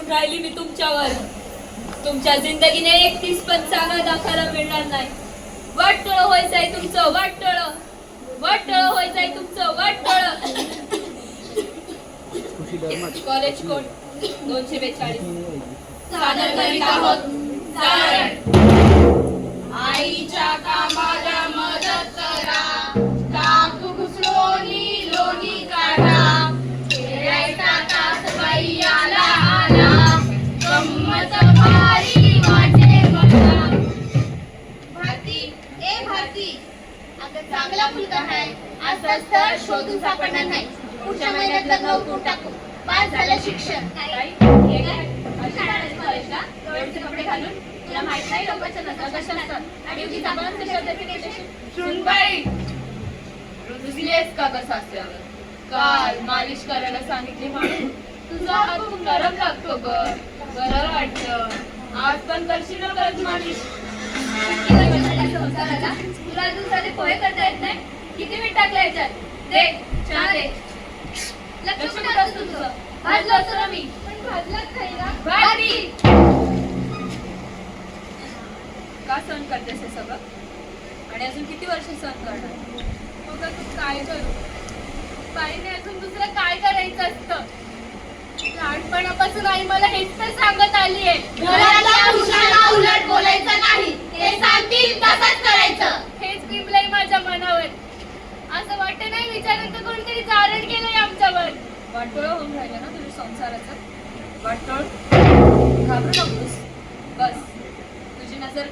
अवलंबून राहिली मी तुमच्यावर. तुमच्या जिंदगीने 31 पण चांगला दाखवायला मिळणार नाही. वाटोळं व्हायचंय तुमचं, वाटोळं. वाटोळं व्हायचंय तुमचं, वाटोळं. कॉलेज कोड 242 सादर करीत आहोत सारण. आईच्या कामाला मदत करा, ताक घुसळून लोणी काढा, खेळायचा तास बाई आला आला, गंमत भारी वाटे बघा. भारती, ए भारती, अगं चांगला मुलगा आहे, असंच तर शोधून सापडणार नाही. पुढच्या महिन्यात लग्न उठून टाकू. पास झालं शिक्षण. कॉलेजचे कपडे घालून तुला माहित नाही लोकांच्या नजर कशा असतात आणि उगीच आपण सुनबाई, रुजलीस का ग सासऱ्यावर? काल मालिश करायला सांगितली म्हणून तुझा हात खूप नरम लागतो ग. बरं वाटतं. आज पण करशील ना परत मालिश? संसाराला तुला अजून साधे पोहे करता येत नाही. किती मीठ टाकलं याच्यात? दे चहा दे. लक्ष कुठं असतो तुझं? भाजलं असतो ना मी, पण भाजलाच नाही ना. भाजी का सहन करतेस हे सगळं? आणि अजून किती वर्ष सहन करणार? मग तू काय करू? बाईने अजून दुसरं काय करायचं असतं? लहानपणापासून आई मला हेच तर सांगत आली आहे. घरातल्या पुरुषाला उलट बोलायचं नाही, ते सांगतील तसंच करायचं. हेच बिंबलंय माझ्या मनावर. असं वाटत नाही विचारांचं कोणतरी चारण केलंय आमच्यावर. वाटोळं होऊन राहिलं ना तुझ्या संसाराचं. वाटोळ घाबरू नकोस. बस